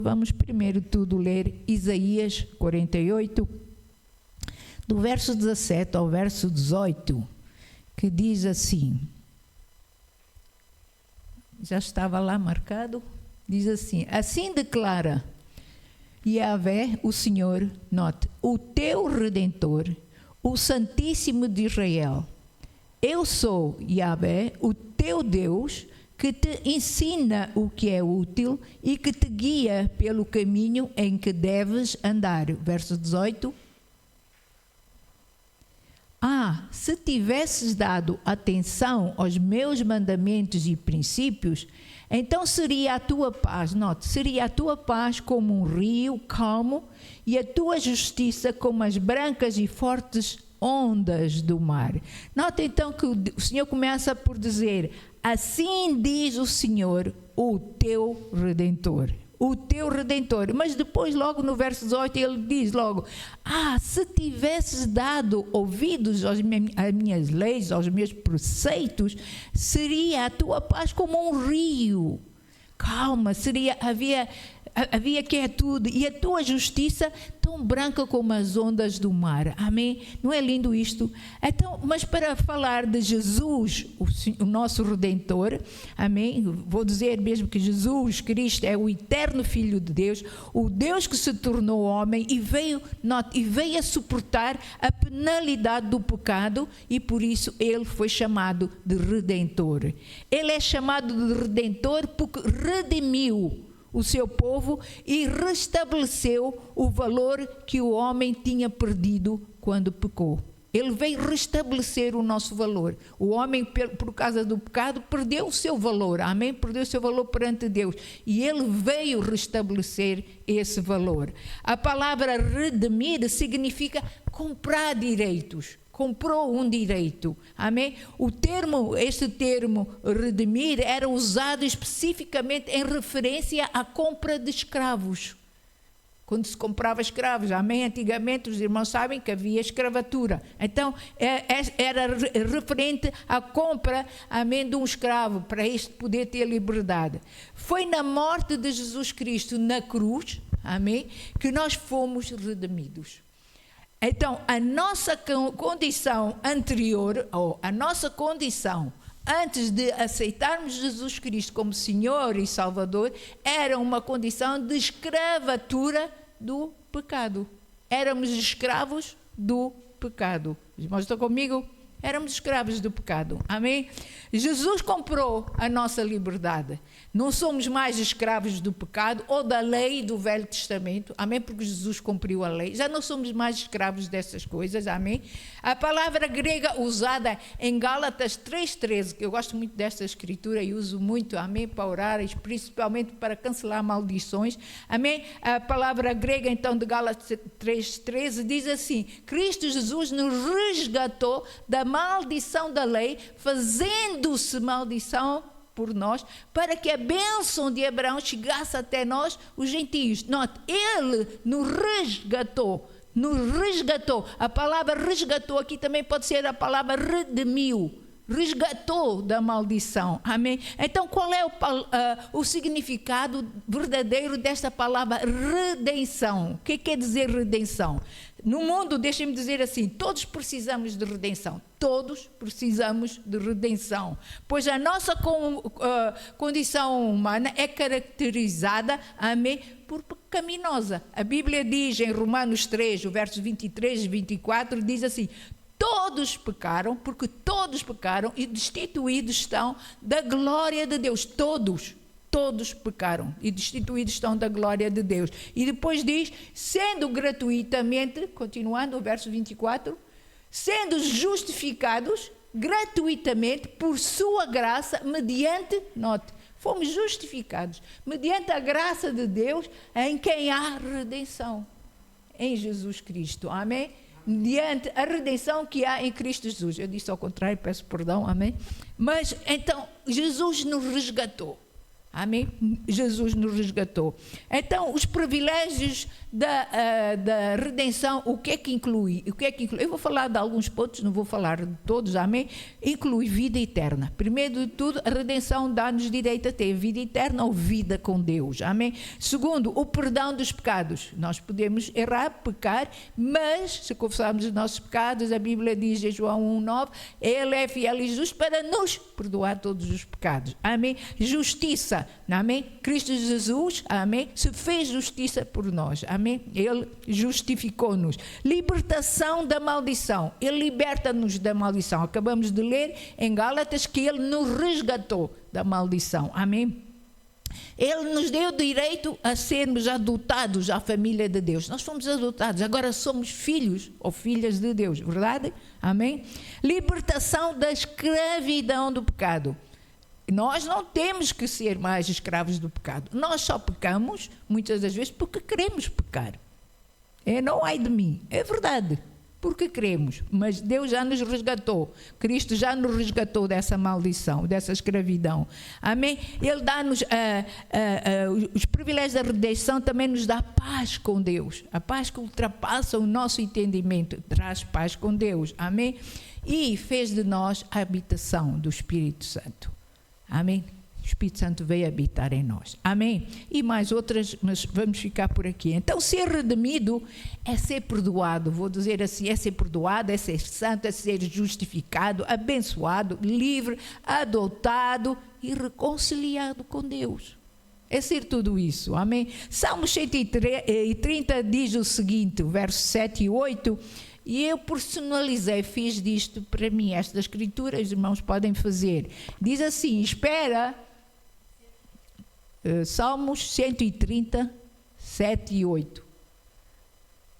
Vamos primeiro tudo ler Isaías 48, do verso 17 ao verso 18, que diz assim, já estava lá marcado, diz assim: assim declara Yahvé, o Senhor, note, o teu Redentor, o Santíssimo de Israel. Eu sou Yahvé, o teu Deus, que te ensina o que é útil e que te guia pelo caminho em que deves andar. Verso 18. Se tivesses dado atenção aos meus mandamentos e princípios, então seria a tua paz, note, seria a tua paz como um rio calmo e a tua justiça como as brancas e fortes ondas do mar. Note então que o Senhor começa por dizer: assim diz o Senhor, o teu Redentor. O teu Redentor. Mas depois, logo no verso 18, ele diz logo: se tivesses dado ouvidos às minhas leis, aos meus preceitos, seria a tua paz como um rio. Calma, havia quietude e a tua justiça tão branca como as ondas do mar. Amém? Não é lindo isto? Então, mas para falar de Jesus, o nosso Redentor, amém? Vou dizer mesmo que Jesus Cristo é o eterno Filho de Deus, o Deus que se tornou homem e veio a suportar a penalidade do pecado, e por isso ele foi chamado de Redentor. Ele é chamado de Redentor porque redimiu o seu povo e restabeleceu o valor que o homem tinha perdido quando pecou. Ele veio restabelecer o nosso valor. O homem, por causa do pecado, perdeu o seu valor, amém? Perdeu o seu valor perante Deus. E ele veio restabelecer esse valor. A palavra redimir significa comprar direitos. Comprou um direito, amém? Este termo redimir era usado especificamente em referência à compra de escravos. Quando se comprava escravos, amém? Antigamente os irmãos sabem que havia escravatura. Então era referente à compra, amém, de um escravo, para este poder ter liberdade. Foi na morte de Jesus Cristo na cruz, amém, que nós fomos redimidos. Então, a nossa condição anterior, ou a nossa condição antes de aceitarmos Jesus Cristo como Senhor e Salvador, era uma condição de escravatura do pecado. Éramos escravos do pecado. Os irmãos estão comigo? Éramos escravos do pecado, amém? Jesus comprou a nossa liberdade. Não somos mais escravos do pecado ou da lei do Velho Testamento, amém? Porque Jesus cumpriu a lei. Já não somos mais escravos dessas coisas, amém? A palavra grega usada em Gálatas 3,13, que eu gosto muito desta escritura e uso muito, amém? Para orar, principalmente para cancelar maldições, amém? A palavra grega então de Gálatas 3,13 diz assim: Cristo Jesus nos resgatou da maldição da lei, fazendo-se maldição por nós, para que a bênção de Abraão chegasse até nós, os gentios. Note, ele nos resgatou. A palavra resgatou aqui também pode ser a palavra redimiu. Resgatou da maldição, amém? Então qual é o significado verdadeiro desta palavra redenção? O que quer dizer redenção? No mundo, deixem-me dizer assim, todos precisamos de redenção. Todos precisamos de redenção. Pois a nossa condição humana é caracterizada, amém, por pecaminosa. A Bíblia diz em Romanos 3, o verso 23 e 24, diz assim: todos pecaram, porque todos pecaram e destituídos estão da glória de Deus. Todos pecaram e destituídos estão da glória de Deus. E depois diz, sendo gratuitamente, continuando o verso 24, sendo justificados gratuitamente por sua graça, mediante, note, fomos justificados, mediante a graça de Deus, em quem há redenção, em Jesus Cristo, amém? Mediante a redenção que há em Cristo Jesus. Eu disse ao contrário, peço perdão, amém? Mas, então, Jesus nos resgatou. Amém? Jesus nos resgatou. Então, os privilégios da redenção, o que é que inclui? Eu vou falar de alguns pontos, não vou falar de todos, amém? Inclui vida eterna. Primeiro de tudo, a redenção dá-nos direito a ter vida eterna ou vida com Deus, amém? Segundo, o perdão dos pecados. Nós podemos errar, pecar, mas se confessarmos os nossos pecados, a Bíblia diz em João 1,9, Ele é fiel e justo para nos perdoar todos os pecados, amém? Justiça. Amém? Cristo Jesus, amém, se fez justiça por nós, amém? Ele justificou-nos. Libertação da maldição. Ele liberta-nos da maldição. Acabamos de ler em Gálatas que Ele nos resgatou da maldição, amém? Ele nos deu direito a sermos adotados à família de Deus. Nós fomos adotados, agora somos filhos ou filhas de Deus, verdade? Amém? Libertação da escravidão do pecado. Nós não temos que ser mais escravos do pecado. Nós só pecamos, muitas das vezes, porque queremos pecar. Não ai de mim. É verdade, porque queremos. Mas Deus já nos resgatou. Cristo já nos resgatou dessa maldição, dessa escravidão. Amém? Ele dá-nos os privilégios da redenção, também nos dá paz com Deus. A paz que ultrapassa o nosso entendimento. Traz paz com Deus. Amém? E fez de nós a habitação do Espírito Santo. Amém? O Espírito Santo veio habitar em nós. Amém? E mais outras, mas vamos ficar por aqui. Então, ser redimido é ser perdoado. Vou dizer assim, é ser perdoado, é ser santo, é ser justificado, abençoado, livre, adotado e reconciliado com Deus. É ser tudo isso. Amém? Salmos 130 diz o seguinte, versos 7 e 8... E eu personalizei, fiz disto para mim, esta escritura, os irmãos podem fazer. Diz assim, espera, Salmos 130, 7 e 8.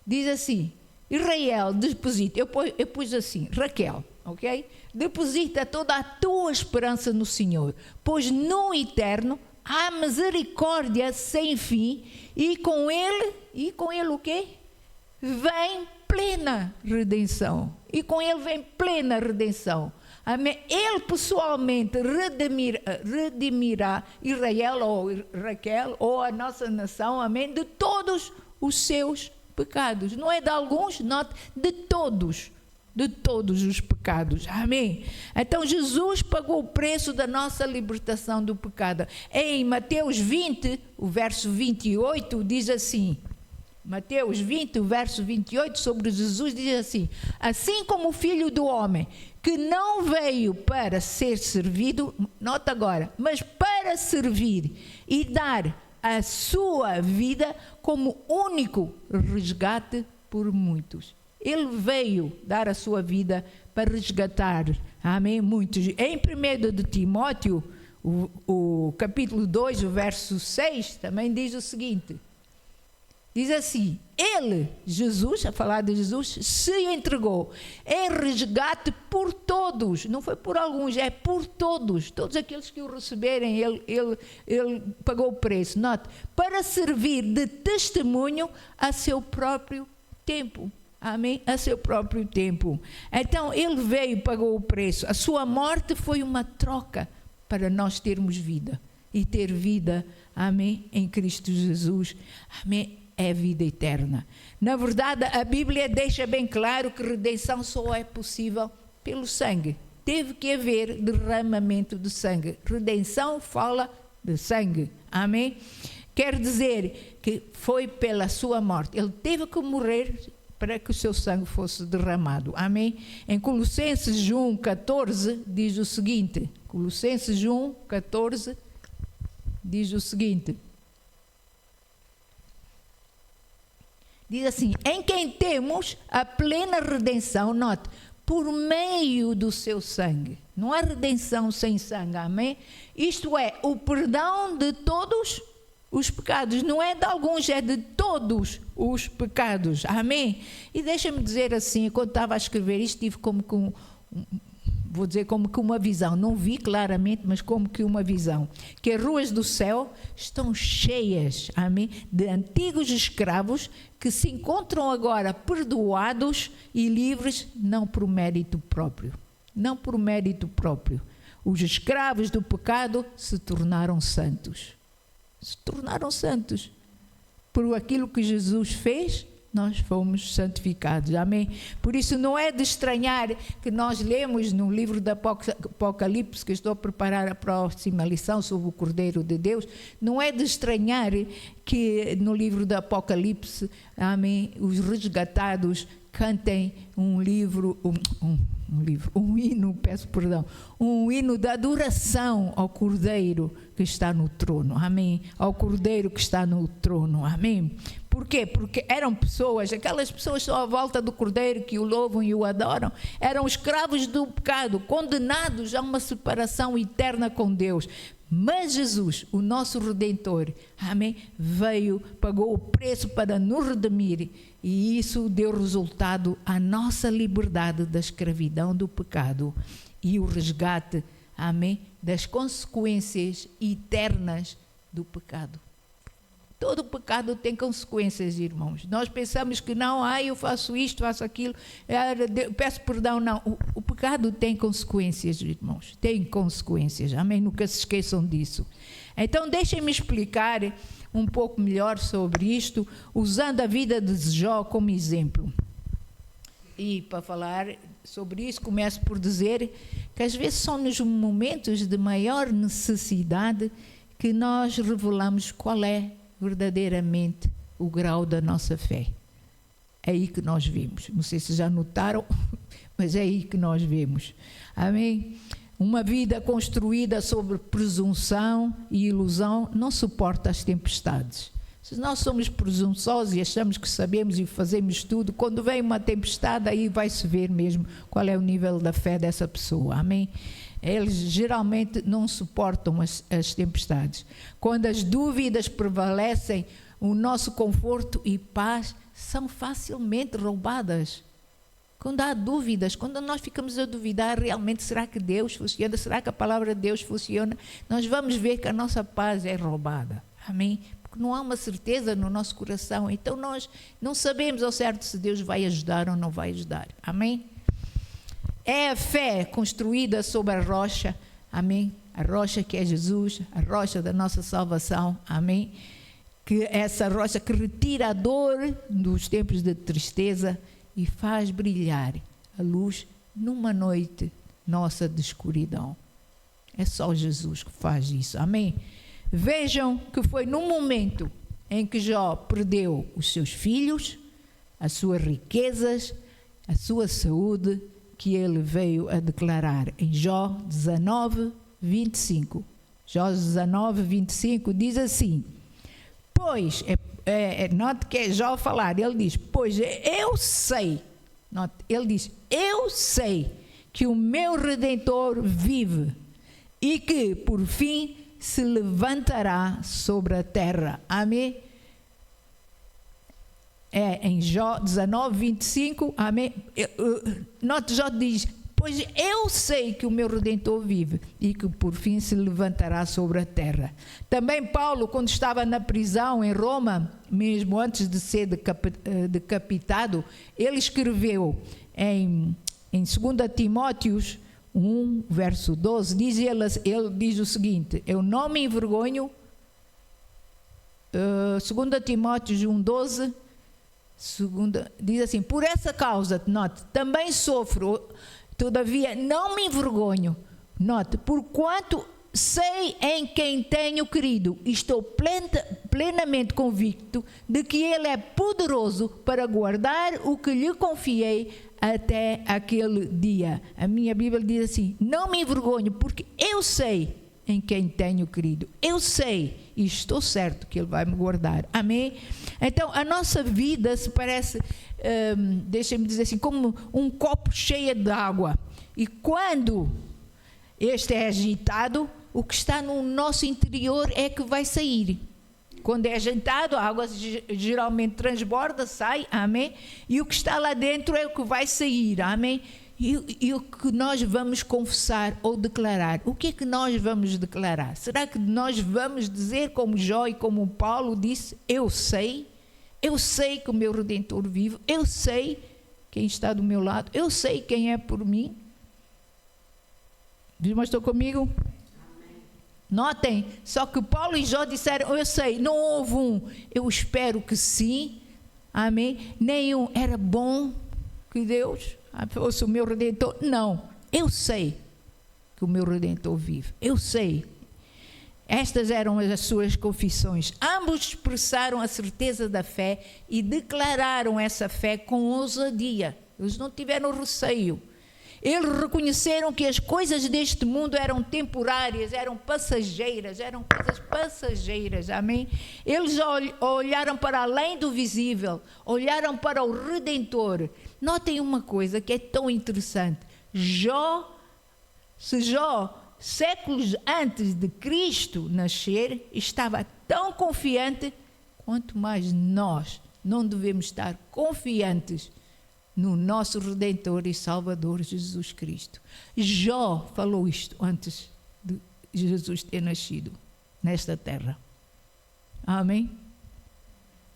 Diz assim, Israel, deposita, eu pus assim, Raquel, ok? Deposita toda a tua esperança no Senhor, pois no eterno há misericórdia sem fim, e com ele o quê? Vem plena redenção. E com ele vem plena redenção. Amém? Ele pessoalmente redimirá Israel ou Raquel ou a nossa nação, amém? De todos os seus pecados. Não é de alguns, note, de todos os pecados, amém? Então Jesus pagou o preço da nossa libertação do pecado. Em Mateus 20, o verso 28 diz assim, Mateus 20, o verso 28, sobre Jesus, diz assim, assim como o Filho do Homem, que não veio para ser servido, nota agora, mas para servir e dar a sua vida como único resgate por muitos. Ele veio dar a sua vida para resgatar, amém, muitos. Em 1 de Timóteo, o capítulo 2, o verso 6, também diz o seguinte, diz assim, ele, Jesus, a falar de Jesus, se entregou em resgate por todos, não foi por alguns, é por todos aqueles que o receberem, ele pagou o preço, note, para servir de testemunho a seu próprio tempo, amém? A seu próprio tempo. Então, ele veio e pagou o preço, a sua morte foi uma troca para nós termos vida, e ter vida, amém, em Cristo Jesus, amém, é vida eterna. Na verdade, a Bíblia deixa bem claro que redenção só é possível pelo sangue. Teve que haver derramamento de sangue. Redenção fala de sangue, amém? Quer dizer que foi pela sua morte. Ele teve que morrer para que o seu sangue fosse derramado, amém? Em Colossenses 1, 14, diz o seguinte, Colossenses 1, 14, diz o seguinte, diz assim, em quem temos a plena redenção, note, por meio do seu sangue. Não há redenção sem sangue, amém? Isto é, o perdão de todos os pecados. Não é de alguns, é de todos os pecados, amém? E deixa-me dizer assim, quando estava a escrever isto, tive como que vou dizer como que uma visão, não vi claramente, mas como que uma visão, que as ruas do céu estão cheias, amém, de antigos escravos que se encontram agora perdoados e livres, não por mérito próprio, não por mérito próprio. Os escravos do pecado se tornaram santos. Se tornaram santos. Por aquilo que Jesus fez, nós fomos santificados. Amém? Por isso não é de estranhar que nós lemos no livro do Apocalipse, que estou a preparar a próxima lição sobre o Cordeiro de Deus, não é de estranhar que no livro do Apocalipse, amém, os resgatados cantem um hino da adoração ao Cordeiro que está no trono, amém, ao Cordeiro que está no trono, amém. Por quê? Porque eram pessoas, aquelas pessoas só à volta do Cordeiro que o louvam e o adoram, eram escravos do pecado, condenados a uma separação eterna com Deus. Mas Jesus, o nosso Redentor, amém, veio, pagou o preço para nos redimir, e isso deu resultado à nossa liberdade da escravidão do pecado e o resgate, amém, das consequências eternas do pecado. Todo pecado tem consequências, irmãos. Nós pensamos que não, eu faço isto, faço aquilo, peço perdão, não. O pecado tem consequências, irmãos. Tem consequências, amém? Nunca se esqueçam disso. Então, deixem-me explicar um pouco melhor sobre isto, usando a vida de Jó como exemplo. E para falar sobre isso, começo por dizer que às vezes são nos momentos de maior necessidade que nós revelamos qual é verdadeiramente o grau da nossa fé. É aí que nós vemos. Não sei se já notaram, mas é aí que nós vemos. Amém? Uma vida construída sobre presunção e ilusão não suporta as tempestades. Se nós somos presunçosos e achamos que sabemos e fazemos tudo, quando vem uma tempestade, aí vai-se ver mesmo qual é o nível da fé dessa pessoa. Amém? Eles geralmente não suportam as tempestades. Quando as dúvidas prevalecem, o nosso conforto e paz são facilmente roubadas. Quando há dúvidas, quando nós ficamos a duvidar, realmente, será que Deus funciona? Será que a palavra de Deus funciona? Nós vamos ver que a nossa paz é roubada. Amém? Porque não há uma certeza no nosso coração. Então nós não sabemos ao certo se Deus vai ajudar ou não vai ajudar. Amém? É a fé construída sobre a rocha, amém? A rocha que é Jesus, a rocha da nossa salvação, amém? Que essa rocha que retira a dor dos tempos de tristeza e faz brilhar a luz numa noite nossa de escuridão. É só Jesus que faz isso, amém? Vejam que foi num momento em que Jó perdeu os seus filhos, as suas riquezas, a sua saúde, que ele veio a declarar em Jó 19, 25. Jó 19, 25 diz assim, pois, note que é Jó falar, ele diz, pois eu sei, note, ele diz, eu sei que o meu Redentor vive e que, por fim, se levantará sobre a terra. Amém? É em Jó 19, 25, amém? Note, Jó diz, pois eu sei que o meu Redentor vive e que por fim se levantará sobre a terra. Também Paulo, quando estava na prisão em Roma, mesmo antes de ser decapitado, ele escreveu em 2 Timóteos 1, verso 12, ele diz o seguinte, eu não me envergonho, 2 Timóteos 1, 12, diz assim, por essa causa, note, também sofro, todavia não me envergonho, note, porquanto sei em quem tenho crido, estou plenamente convicto de que Ele é poderoso para guardar o que lhe confiei até aquele dia. A minha Bíblia diz assim, não me envergonho, porque eu sei em quem tenho crido. Eu sei e estou certo que Ele vai me guardar. Amém? Então, a nossa vida se parece, deixem-me dizer assim, como um copo cheio de água. E quando este é agitado, o que está no nosso interior é que vai sair. Quando é agitado, a água geralmente transborda, sai, amém? E o que está lá dentro é o que vai sair, amém? E o que nós vamos confessar ou declarar? O que é que nós vamos declarar? Será que nós vamos dizer como Jó e como Paulo disse, eu sei que o meu Redentor vive, eu sei quem está do meu lado, eu sei quem é por mim? Irmãos, estão comigo? Notem, só que Paulo e Jó disseram, eu sei, não houve um, eu espero que sim, amém, nenhum, era bom que Deus fosse o meu Redentor, não, eu sei que o meu Redentor vive, eu sei. Estas eram as suas confissões. Ambos expressaram a certeza da fé e declararam essa fé com ousadia. Eles não tiveram receio. Eles reconheceram que as coisas deste mundo eram temporárias, eram passageiras, eram coisas passageiras, amém? Eles olharam para além do visível, olharam para o Redentor. Notem uma coisa que é tão interessante. Jó, séculos antes de Cristo nascer, estava tão confiante, quanto mais nós não devemos estar confiantes no nosso Redentor e Salvador Jesus Cristo. Jó falou isto antes de Jesus ter nascido nesta terra. Amém?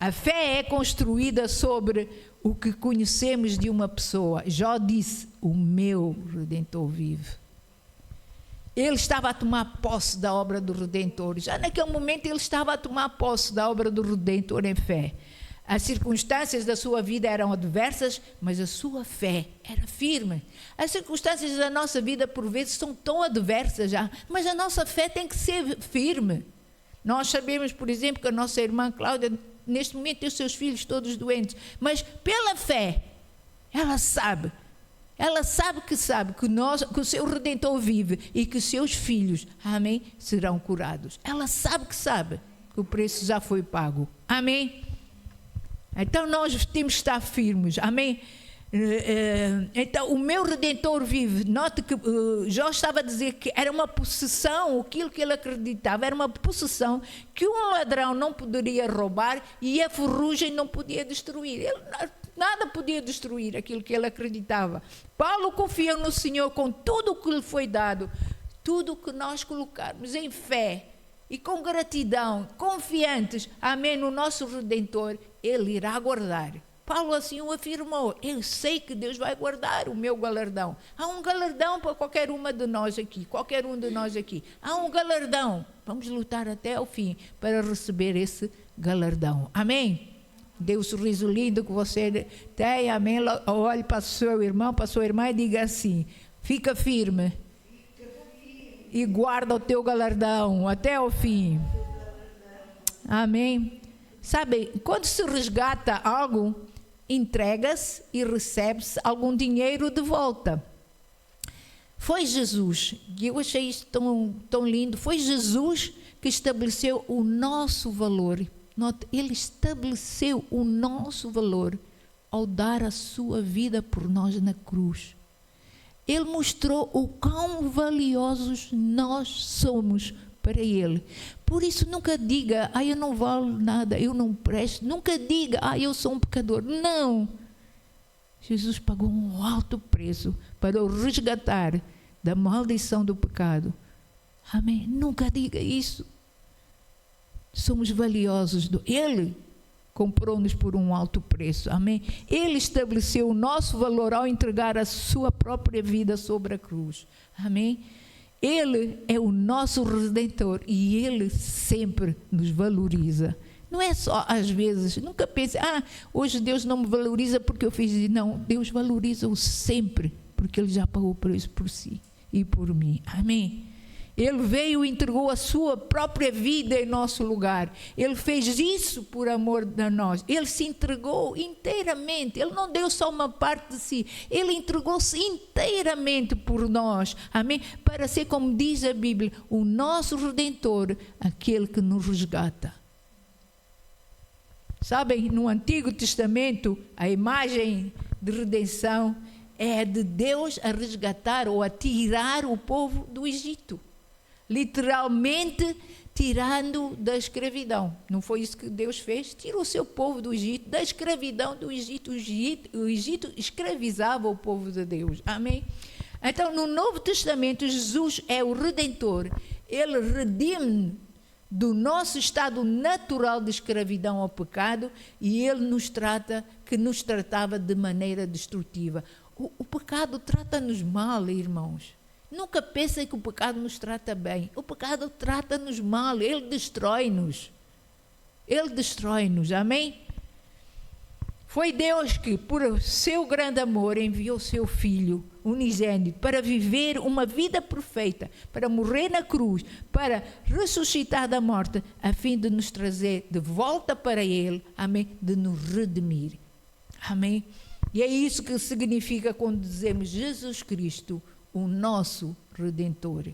A fé é construída sobre o que conhecemos de uma pessoa. Jó disse, o meu Redentor vive. Ele estava a tomar posse da obra do Redentor. Já naquele momento ele estava a tomar posse da obra do Redentor em fé. As circunstâncias da sua vida eram adversas, mas a sua fé era firme. As circunstâncias da nossa vida, por vezes, são tão adversas já, mas a nossa fé tem que ser firme. Nós sabemos, por exemplo, que a nossa irmã Cláudia, neste momento, tem os seus filhos todos doentes, mas pela fé, ela sabe que o seu Redentor vive e que os seus filhos, amém, serão curados. Ela sabe que o preço já foi pago. Amém? Então nós temos que estar firmes, amém? Então o meu Redentor vive. Note que Jó estava a dizer que era uma possessão, aquilo que ele acreditava, era uma possessão que um ladrão não poderia roubar e a ferrugem não podia destruir. Nada podia destruir aquilo que ele acreditava. Paulo confiou no Senhor com tudo o que lhe foi dado, tudo o que nós colocarmos em fé e com gratidão, confiantes, amém, no nosso Redentor, Ele irá guardar. Paulo assim o afirmou, eu sei que Deus vai guardar o meu galardão. Há um galardão para qualquer uma de nós aqui, qualquer um de nós aqui. Há um galardão. Vamos lutar até ao fim para receber esse galardão. Amém? Dê o sorriso lindo que você tem, amém? Olhe para o seu irmão, para a sua irmã e diga assim, fica firme. E guarda o teu galardão até o fim. Amém? Sabe, quando se resgata algo, entrega-se e recebe-se algum dinheiro de volta. Foi Jesus, e eu achei isso tão lindo, foi Jesus que estabeleceu o nosso valor. Note, Ele estabeleceu o nosso valor ao dar a sua vida por nós na cruz. Ele mostrou o quão valiosos nós somos para Ele. Por isso nunca diga, eu não valo nada, eu não presto. Nunca diga, eu sou um pecador. Não. Jesus pagou um alto preço para o resgatar da maldição do pecado. Amém. Nunca diga isso. Somos valiosos. Ele comprou-nos por um alto preço, amém? Ele estabeleceu o nosso valor ao entregar a sua própria vida sobre a cruz, amém? Ele é o nosso Redentor e Ele sempre nos valoriza. Não é só às vezes, nunca pense, hoje Deus não me valoriza porque eu fiz isso. Não, Deus valoriza-o sempre, porque Ele já pagou o preço por si e por mim, amém? Ele veio e entregou a sua própria vida em nosso lugar. Ele fez isso por amor a nós. Ele se entregou inteiramente. Ele não deu só uma parte de si. Ele entregou-se inteiramente por nós. Amém? Para ser, como diz a Bíblia, o nosso Redentor, aquele que nos resgata. Sabem, no Antigo Testamento, a imagem de redenção é de Deus a resgatar ou a tirar o povo do Egito. Literalmente tirando da escravidão. Não foi isso que Deus fez? Tirou o seu povo do Egito, da escravidão do Egito. O Egito escravizava o povo de Deus. Amém? Então, no Novo Testamento, Jesus é o Redentor. Ele redime do nosso estado natural de escravidão ao pecado e Ele nos tratava de maneira destrutiva. O pecado trata-nos mal, irmãos. Nunca pensem que o pecado nos trata bem. O pecado trata-nos mal, ele destrói-nos. Ele destrói-nos, amém? Foi Deus que, por seu grande amor, enviou seu Filho unigênito para viver uma vida perfeita, para morrer na cruz, para ressuscitar da morte, a fim de nos trazer de volta para Ele, amém? De nos redimir, amém? E é isso que significa quando dizemos Jesus Cristo, o nosso Redentor.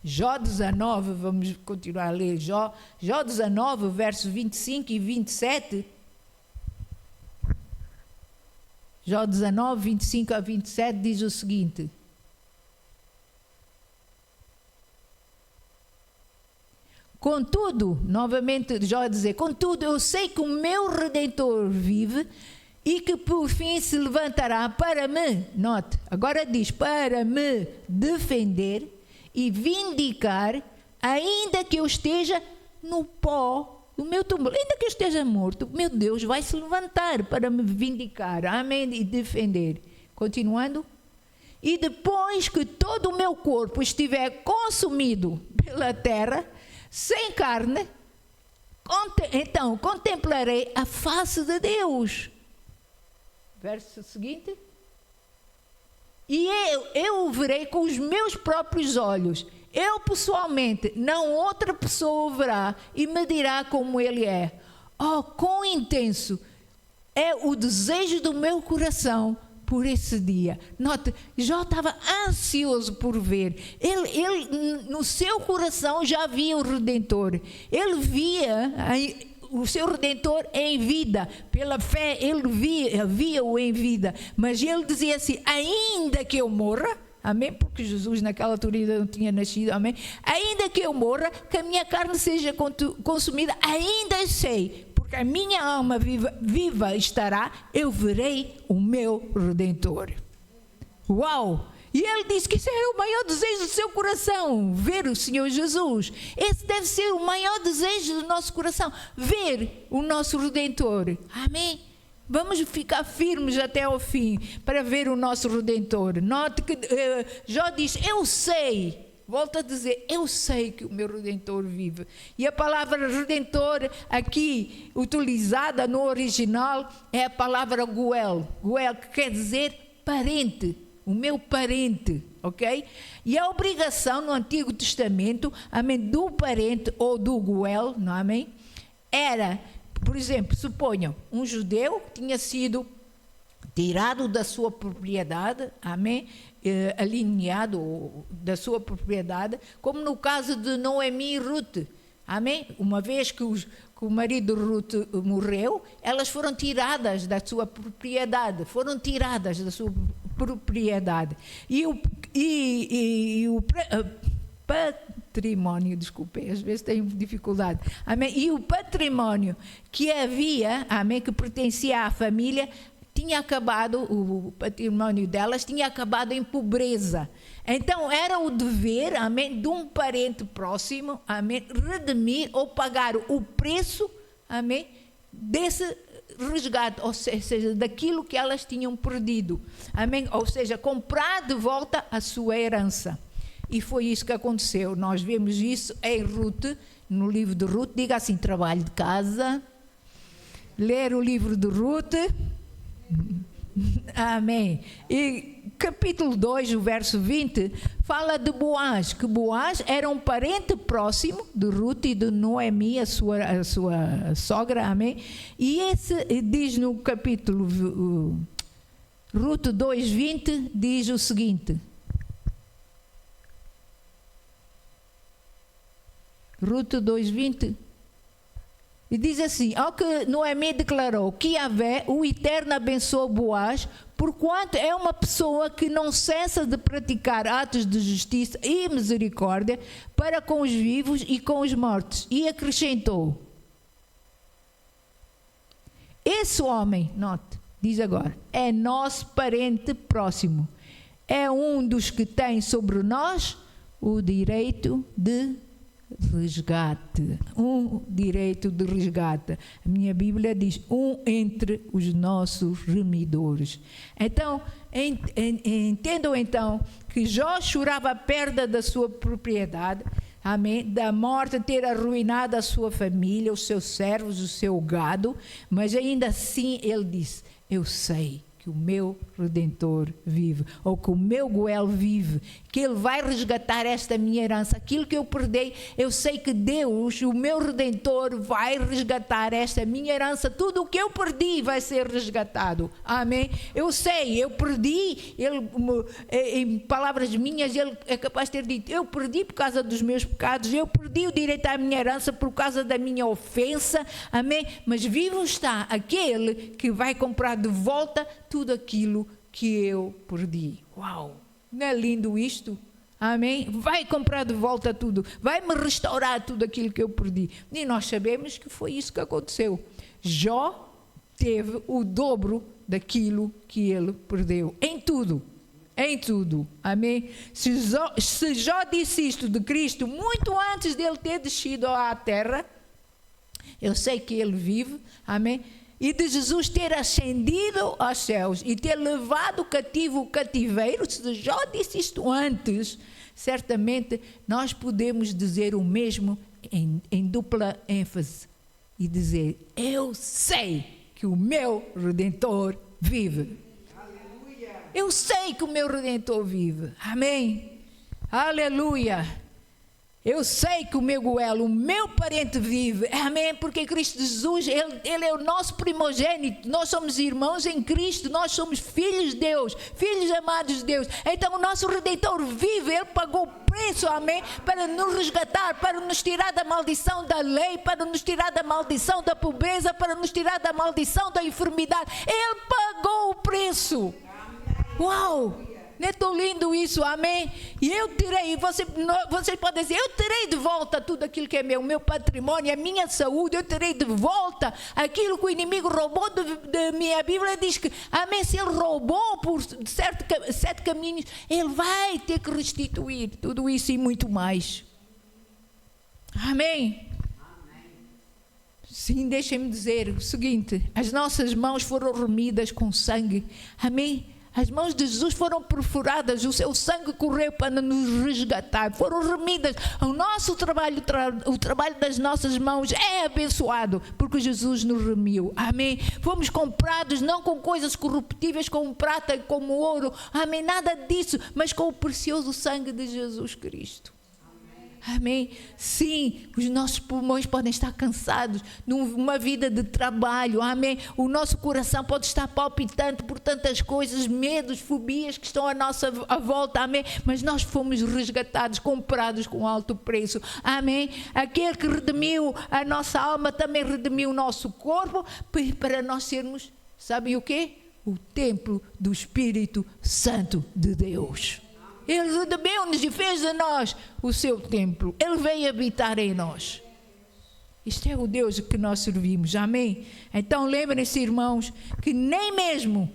Jó 19, vamos continuar a ler, Jó 19, versos 25 e 27. Jó 19, 25 a 27 diz o seguinte: contudo, novamente Jó a dizer, contudo eu sei que o meu Redentor vive e que por fim se levantará para me, note, agora diz, para me defender e vindicar, ainda que eu esteja no pó do meu túmulo, ainda que eu esteja morto, meu Deus vai se levantar para me vindicar, amém, e defender. Continuando, e depois que todo o meu corpo estiver consumido pela terra, sem carne, então contemplarei a face de Deus. Verso seguinte, e eu o verei com os meus próprios olhos. Eu pessoalmente, não outra pessoa o verá e me dirá como ele é. Oh, quão intenso é o desejo do meu coração por esse dia. Note, Jó estava ansioso por ver. Ele no seu coração já via o Redentor. Ele via o seu Redentor em vida. Pela fé, ele via-o em vida. Mas ele dizia assim, ainda que eu morra, amém? Porque Jesus naquela altura ainda não tinha nascido, amém? Ainda que eu morra, que a minha carne seja consumida, ainda sei, porque a minha alma viva estará, eu verei o meu Redentor. Uau! E ele disse que esse era o maior desejo do seu coração, ver o Senhor Jesus. Esse deve ser o maior desejo do nosso coração, ver o nosso Redentor. Amém? Vamos ficar firmes até ao fim para ver o nosso Redentor. Note que Jó diz, eu sei, volta a dizer, eu sei que o meu Redentor vive. E a palavra Redentor aqui utilizada no original é a palavra Goel. Goel que quer dizer parente, o meu parente, ok? E a obrigação no Antigo Testamento, amém, do parente ou do Goel, não, amém, era... Por exemplo, suponham, um judeu tinha sido tirado da sua propriedade, amém, alinhado da sua propriedade, como no caso de Noemi e Ruth, amém? Uma vez que o marido de Ruth morreu, elas foram tiradas da sua propriedade, E o património, desculpe, às vezes tenho dificuldade, amém? E o património que havia, amém, que pertencia à família, tinha acabado, o património delas tinha acabado em pobreza. Então era o dever, amém, de um parente próximo, amém, redimir ou pagar o preço, amém, desse resgate, ou seja, daquilo que elas tinham perdido, amém, ou seja, comprar de volta a sua herança. E foi isso que aconteceu. Nós vemos isso em Ruth, no livro de Ruth. Diga assim, trabalho de casa, ler o livro de Ruth, amém. E capítulo 2, o verso 20, fala de Boaz, que Boaz era um parente próximo de Ruth e de Noemi, a sua sogra, amém. E esse diz no capítulo Ruth 2, 20, diz o seguinte, Ruth 2:20, e diz assim, ao que Noemi declarou que Yahvé, o Eterno, abençoou Boaz, porquanto é uma pessoa que não cessa de praticar atos de justiça e misericórdia para com os vivos e com os mortos. E acrescentou, esse homem, note, diz agora, é nosso parente próximo, é um dos que tem sobre nós o direito de resgate, um direito de resgate. A minha Bíblia diz, um entre os nossos remidores. Então, entendam então que Jó chorava a perda da sua propriedade, amém, da morte ter arruinado a sua família, os seus servos, o seu gado, mas ainda assim ele disse, eu sei que o meu Redentor vive, ou que o meu Goel vive, que Ele vai resgatar esta minha herança, aquilo que eu perdi, eu sei que Deus, o meu Redentor, vai resgatar esta minha herança, tudo o que eu perdi vai ser resgatado, amém? Eu sei, eu perdi, ele, em palavras minhas, ele é capaz de ter dito, eu perdi por causa dos meus pecados, eu perdi o direito à minha herança por causa da minha ofensa, amém? Mas vivo está aquele que vai comprar de volta tudo aquilo que eu perdi. Uau! Não é lindo isto? Amém? Vai comprar de volta tudo. Vai me restaurar tudo aquilo que eu perdi. E nós sabemos que foi isso que aconteceu. Jó teve o dobro daquilo que ele perdeu. Em tudo. Em tudo. Amém? Se Jó disse isto de Cristo muito antes dele ter descido à terra, eu sei que ele vive. Amém? E de Jesus ter ascendido aos céus e ter levado cativo o cativeiro, se Jó disse isto antes, certamente nós podemos dizer o mesmo em dupla ênfase e dizer, eu sei que o meu Redentor vive. Aleluia. Eu sei que o meu Redentor vive. Amém? Aleluia. Eu sei que o meu Goel, o meu parente vive, amém, porque Cristo Jesus, ele é o nosso primogênito, nós somos irmãos em Cristo, nós somos filhos de Deus, filhos amados de Deus, então o nosso Redentor vive, Ele pagou o preço, amém, para nos resgatar, para nos tirar da maldição da lei, para nos tirar da maldição da pobreza, para nos tirar da maldição da enfermidade, Ele pagou o preço. Uau! Não é tão lindo isso, amém? E eu tirei, você pode dizer, eu tirei de volta tudo aquilo que é meu patrimônio, a minha saúde, eu tirei de volta aquilo que o inimigo roubou de minha Bíblia diz que, amém, se ele roubou por sete caminhos, ele vai ter que restituir tudo isso e muito mais. Amém? Sim, deixem-me dizer o seguinte, as nossas mãos foram remidas com sangue, amém? As mãos de Jesus foram perfuradas, o seu sangue correu para nos resgatar, foram remidas. O nosso trabalho, o trabalho das nossas mãos é abençoado, porque Jesus nos remiu, amém? Fomos comprados não com coisas corruptíveis, como prata e como ouro, amém? Nada disso, mas com o precioso sangue de Jesus Cristo. Amém? Sim, os nossos pulmões podem estar cansados numa vida de trabalho, amém? O nosso coração pode estar palpitante por tantas coisas, medos, fobias que estão à volta, amém? Mas nós fomos resgatados, comprados com alto preço, amém? Aquele que redimiu a nossa alma também redimiu o nosso corpo para nós sermos, sabem o quê? O templo do Espírito Santo de Deus. Ele redimiu-nos e fez de nós o seu templo. Ele veio habitar em nós. Isto é o Deus que nós servimos. Amém? Então lembrem-se, irmãos, que nem mesmo,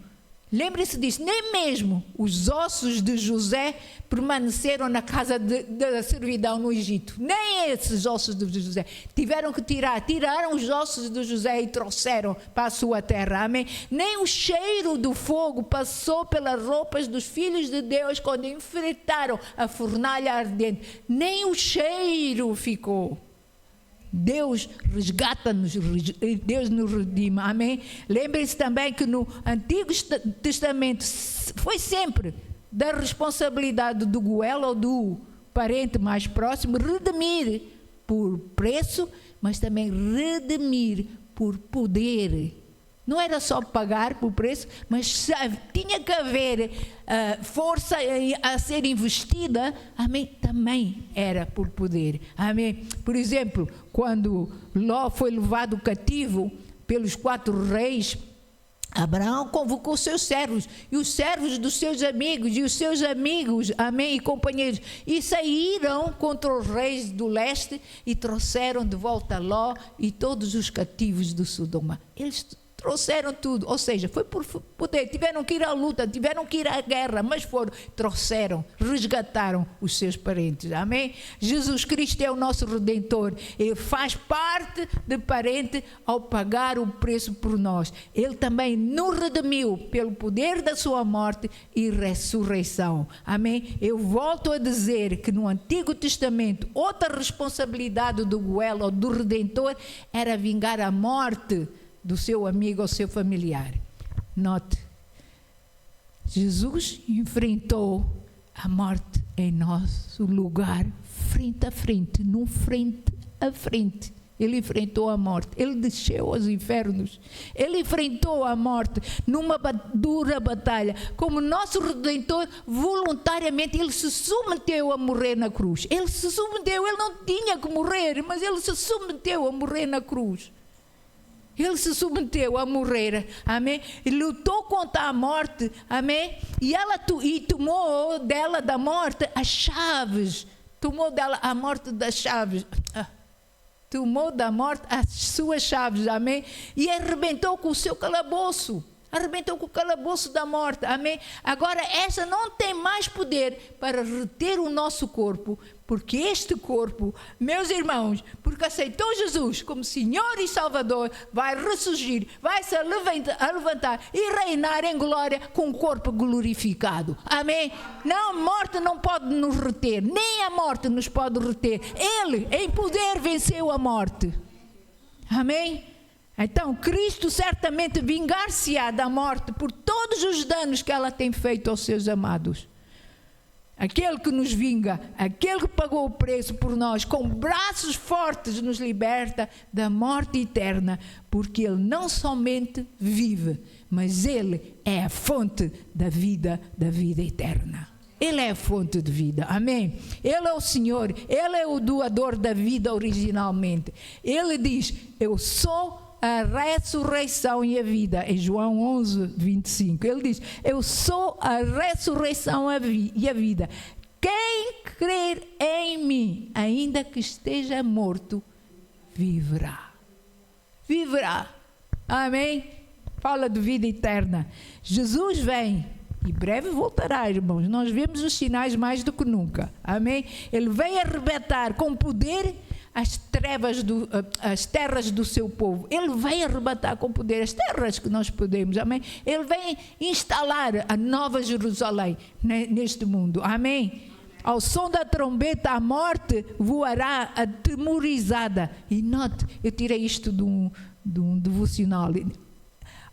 lembrem-se disso, nem mesmo os ossos de José permaneceram na casa da servidão no Egito. Nem esses ossos de José. Tiveram que tiraram os ossos de José e trouxeram para a sua terra. Amém? Nem o cheiro do fogo passou pelas roupas dos filhos de Deus quando enfrentaram a fornalha ardente. Nem o cheiro ficou. Deus resgata-nos, Deus nos redime, amém? Lembrem-se também que no Antigo Testamento foi sempre da responsabilidade do Goel ou do parente mais próximo redimir por preço, mas também redimir por poder. Não era só pagar por preço, mas tinha que haver força a ser investida, amém? Também era por poder, amém? Por exemplo, quando Ló foi levado cativo pelos 4 reis, Abraão convocou seus servos e os servos dos seus amigos e os seus amigos, amém, e companheiros, e saíram contra os reis do leste e trouxeram de volta Ló e todos os cativos do Sodoma. Eles trouxeram tudo, ou seja, foi por poder, tiveram que ir à luta, tiveram que ir à guerra, mas trouxeram, resgataram os seus parentes, amém? Jesus Cristo é o nosso Redentor, Ele faz parte de parente ao pagar o preço por nós, Ele também nos redimiu pelo poder da sua morte e ressurreição, amém? Eu volto a dizer que no Antigo Testamento, outra responsabilidade do Goel ou do Redentor era vingar a morte do seu amigo ou seu familiar. Note, Jesus enfrentou a morte em nosso lugar, frente a frente, num frente a frente. Ele enfrentou a morte, ele desceu aos infernos, ele enfrentou a morte numa dura batalha. Como nosso Redentor, voluntariamente, ele se submeteu a morrer na cruz. Ele se submeteu, ele não tinha que morrer, mas ele se submeteu a morrer na cruz. Ele se submeteu a morrer, amém? E lutou contra a morte, amém? E tomou dela da morte as chaves, tomou dela a morte das chaves, tomou da morte as suas chaves, amém? E arrebentou com o seu calabouço, arrebentou com o calabouço da morte, amém? Agora essa não tem mais poder para reter o nosso corpo, porque este corpo, meus irmãos, porque aceitou Jesus como Senhor e Salvador, vai ressurgir, vai se levantar e reinar em glória com o corpo glorificado, amém? Não, a morte não pode nos reter, nem a morte nos pode reter. Ele em poder venceu a morte, amém? Então Cristo certamente vingar-se-á da morte por todos os danos que ela tem feito aos seus amados. Aquele que nos vinga, aquele que pagou o preço por nós, com braços fortes nos liberta da morte eterna, porque Ele não somente vive, mas Ele é a fonte da vida eterna. Ele é a fonte de vida, amém? Ele é o Senhor, Ele é o doador da vida originalmente. Ele diz, eu sou a ressurreição e a vida, em João 11, 25, ele diz, eu sou a ressurreição e a vida, quem crer em mim, ainda que esteja morto, viverá, amém? Fala de vida eterna. Jesus vem, e breve voltará, irmãos, nós vemos os sinais mais do que nunca, amém? Ele vem arrebatar com poder as terras do seu povo. Ele vai arrebatar com poder as terras que nós podemos, amém? Ele vem instalar a nova Jerusalém neste mundo, amém? Ao som da trombeta a morte voará atemorizada. E note, eu tirei isto de um devocional.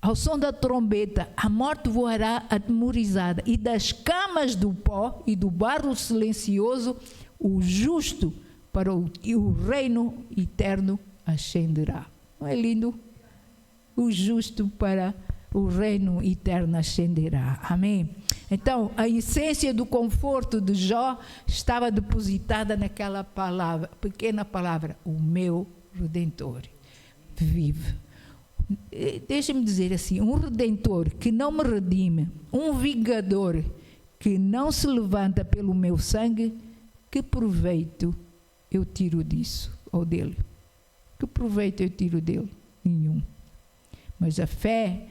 Ao som da trombeta a morte voará atemorizada, e das camas do pó e do barro silencioso o justo para o reino eterno ascenderá. Não é lindo? O justo para o reino eterno ascenderá. Amém? Então, a essência do conforto de Jó estava depositada naquela palavra, pequena palavra, o meu Redentor vive. Deixa-me dizer assim, um Redentor que não me redime, um vingador que não se levanta pelo meu sangue, que proveito eu tiro disso, ou dele? Que proveito eu tiro dele? Nenhum. Mas a fé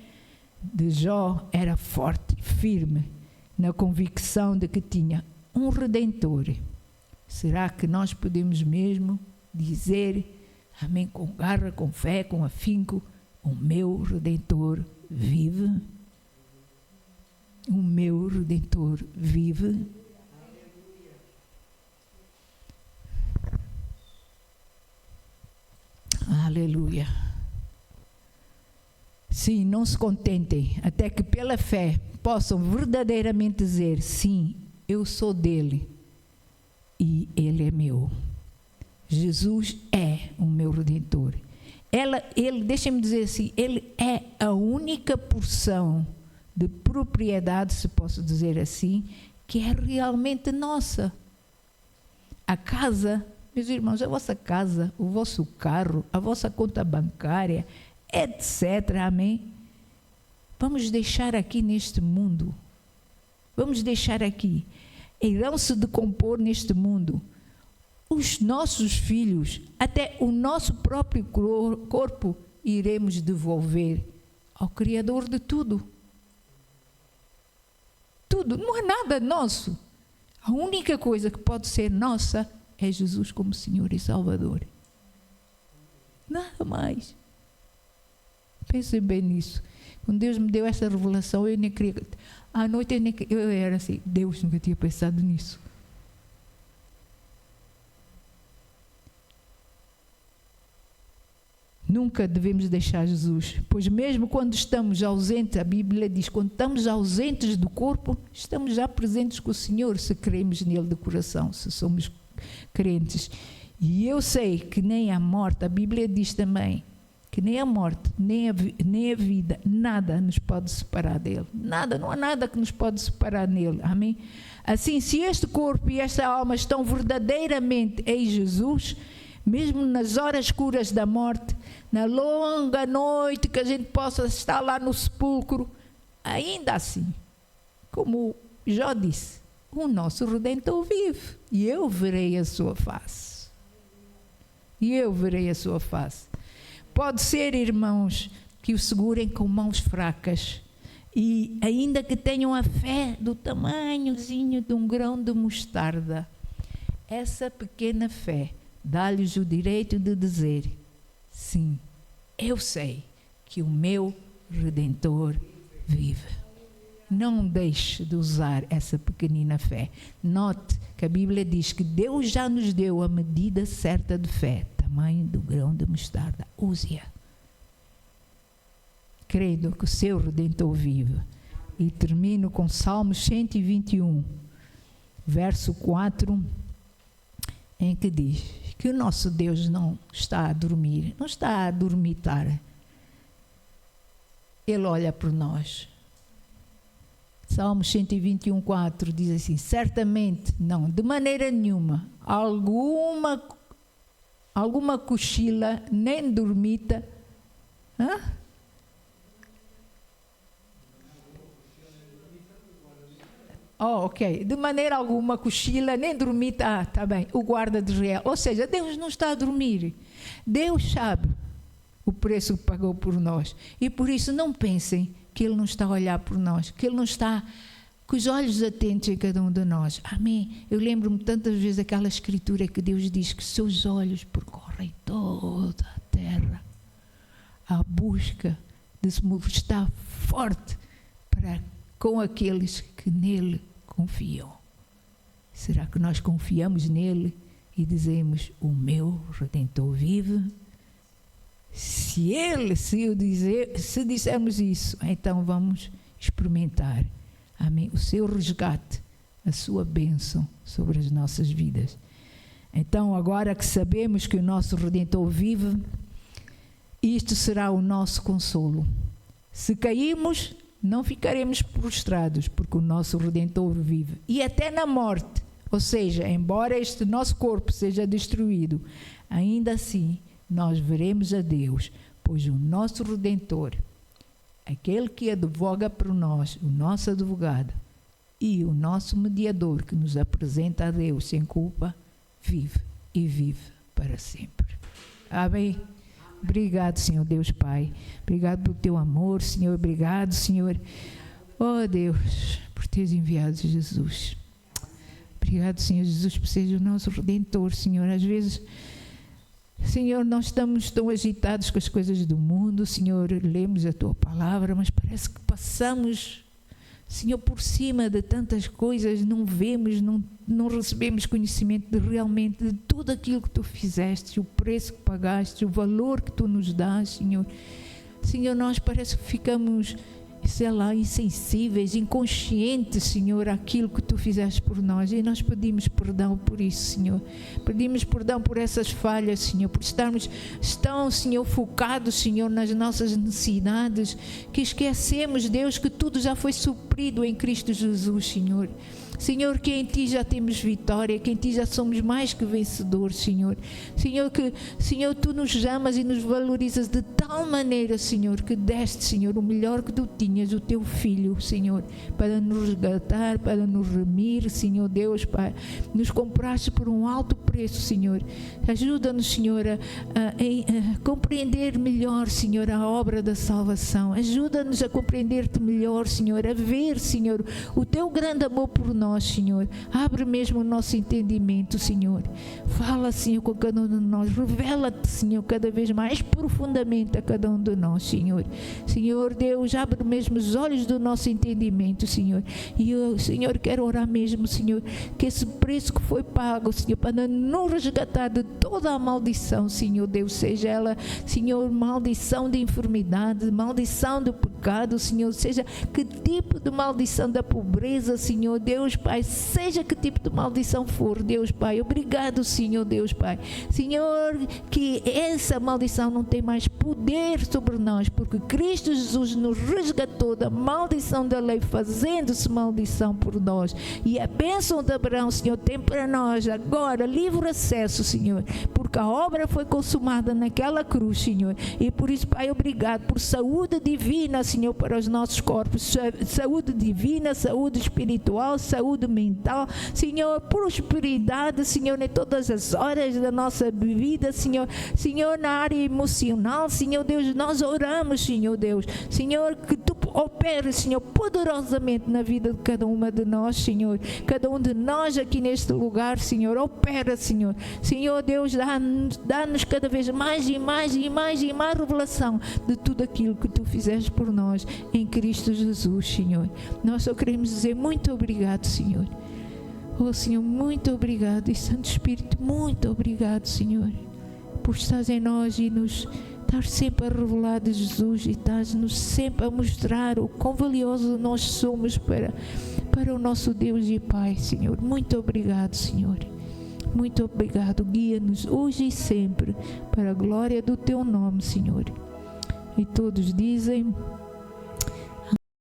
de Jó era forte, firme, na convicção de que tinha um Redentor. Será que nós podemos mesmo dizer, amém, com garra, com fé, com afinco, o meu Redentor vive? O meu Redentor vive? Aleluia. Sim, não se contentem, até que pela fé possam verdadeiramente dizer, sim, eu sou dele e ele é meu. Jesus é o meu Redentor. Ele, deixa-me dizer assim, ele é a única porção de propriedade, se posso dizer assim, que é realmente nossa. A casa, meus irmãos, a vossa casa, o vosso carro, a vossa conta bancária, etc. Amém? Vamos deixar aqui neste mundo. Vamos deixar aqui. Irão se decompor neste mundo. Os nossos filhos, até o nosso próprio corpo, iremos devolver ao Criador de tudo. Tudo, não há nada nosso. A única coisa que pode ser nossa é Jesus como Senhor e Salvador. Nada mais. Pensem bem nisso. Quando Deus me deu essa revelação, eu nem queria... À noite eu era assim, Deus, nunca tinha pensado nisso. Nunca devemos deixar Jesus, pois mesmo quando estamos ausentes, a Bíblia diz, quando estamos ausentes do corpo, estamos já presentes com o Senhor, se cremos nele de coração, se somos crentes. E eu sei que nem a morte, a Bíblia diz também, que nem a morte, nem a vida, nada nos pode separar dele. Nada, não há nada que nos pode separar dele. Amém? Assim, se este corpo e esta alma estão verdadeiramente em Jesus, mesmo nas horas escuras da morte, na longa noite que a gente possa estar lá no sepulcro, ainda assim, como Jó disse, o nosso Redentor vive, e eu verei a sua face. E eu verei a sua face. Pode ser, irmãos, que o segurem com mãos fracas, e ainda que tenham a fé do tamanhozinho de um grão de mostarda, essa pequena fé dá-lhes o direito de dizer, sim, eu sei que o meu Redentor vive. Não deixe de usar essa pequenina fé. Note que a Bíblia diz que Deus já nos deu a medida certa de fé, tamanho do grão de mostarda. Use-a. Crendo que o seu Redentor vive. E termino com Salmos 121, verso 4, em que diz que o nosso Deus não está a dormir, não está a dormitar. Ele olha por nós. Salmos 121, 4 diz assim, certamente não, de maneira nenhuma, alguma cochila, nem dormita. Ok. De maneira alguma cochila, nem dormita. Tá bem. O guarda de Israel. Ou seja, Deus não está a dormir. Deus sabe o preço que pagou por nós. E por isso não pensem que Ele não está a olhar por nós. Que Ele não está com os olhos atentos em cada um de nós. Amém. Eu lembro-me tantas vezes daquela escritura que Deus diz que seus olhos percorrem toda a terra à busca de se manifestar forte para com aqueles que nele confiam. Será que nós confiamos nele e dizemos, o meu Redentor vive? Se dissermos isso, então vamos experimentar, amém, o seu resgate, a sua bênção sobre as nossas vidas. Então, agora que sabemos que o nosso Redentor vive, isto será o nosso consolo. Se cairmos, não ficaremos prostrados, porque o nosso Redentor vive. E até na morte, ou seja, embora este nosso corpo seja destruído, ainda assim nós veremos a Deus, pois o nosso Redentor, aquele que advoga por nós, o nosso advogado, e o nosso mediador que nos apresenta a Deus sem culpa, vive e vive para sempre. Amém? Obrigado, Senhor Deus Pai. Obrigado pelo teu amor, Senhor. Obrigado, Senhor. Oh, Deus, por teres enviado Jesus. Obrigado, Senhor Jesus, por seres o nosso Redentor, Senhor. Às vezes, Senhor, nós estamos tão agitados com as coisas do mundo, Senhor, lemos a tua palavra, mas parece que passamos, Senhor, por cima de tantas coisas, não vemos, não recebemos conhecimento de realmente de tudo aquilo que tu fizeste, o preço que pagaste, o valor que tu nos dás, Senhor. Senhor, nós parece que ficamos, sei lá, insensíveis, inconscientes, Senhor, àquilo que tu fizeste por nós, e nós pedimos perdão por isso, Senhor. Pedimos perdão por essas falhas, Senhor, por estarmos tão, Senhor, focados, Senhor, nas nossas necessidades, que esquecemos, Deus, que tudo já foi suprido em Cristo Jesus, Senhor. Senhor, que em Ti já temos vitória, que em Ti já somos mais que vencedores, Senhor. Senhor, que, Senhor, Tu nos amas e nos valorizas de tal maneira, Senhor, que deste, Senhor, o melhor que Tu tinhas envias o teu Filho, Senhor, para nos resgatar, para nos remir, Senhor Deus, Pai. Nos compraste por um alto preço, Senhor. Ajuda-nos, Senhor, a compreender melhor, Senhor, a obra da salvação. Ajuda-nos a compreender-te melhor, Senhor, a ver, Senhor, o teu grande amor por nós, Senhor. Abre mesmo o nosso entendimento, Senhor. Fala, Senhor, com cada um de nós. Revela-te, Senhor, cada vez mais profundamente a cada um de nós, Senhor. Senhor Deus, abre mesmo os olhos do nosso entendimento, Senhor. E eu, Senhor, quero orar mesmo, Senhor, que esse preço que foi pago, Senhor, para nos resgatar de toda a maldição, Senhor Deus, seja ela, Senhor, maldição de enfermidade, maldição do pecado, Senhor, seja que tipo de maldição da pobreza, Senhor Deus, Pai, seja que tipo de maldição for, Deus, Pai, obrigado, Senhor Deus, Pai. Senhor, que essa maldição não tem mais poder sobre nós, porque Cristo Jesus nos resgatou da maldição da lei, fazendo-se maldição por nós. E a bênção de Abraão, Senhor, tem para nós agora livre acesso, Senhor, porque a obra foi consumada naquela cruz, Senhor. E por isso, Pai, obrigado por saúde divina, Senhor, para os nossos corpos, saúde divina, saúde espiritual, saúde mental, Senhor, prosperidade, Senhor, em todas as horas da nossa vida, Senhor. Senhor, na área emocional, Senhor Deus, nós oramos, Senhor Deus, Senhor, que Tu operes, Senhor, poderosamente na vida de cada uma de nós, Senhor. Cada um de nós aqui neste lugar, Senhor, opera, Senhor. Senhor Deus, dá-nos cada vez mais e mais e mais e mais revelação de tudo aquilo que Tu fizeste por nós em Cristo Jesus, Senhor. Nós só queremos dizer muito obrigado, Senhor. Oh, Senhor, muito obrigado. E Santo Espírito, muito obrigado, Senhor, por estar em nós e nos estar sempre a revelar de Jesus e estás-nos sempre a mostrar o quão valioso nós somos para o nosso Deus e Pai, Senhor. Muito obrigado, Senhor. Muito obrigado. Guia-nos hoje e sempre para a glória do Teu nome, Senhor. E todos dizem...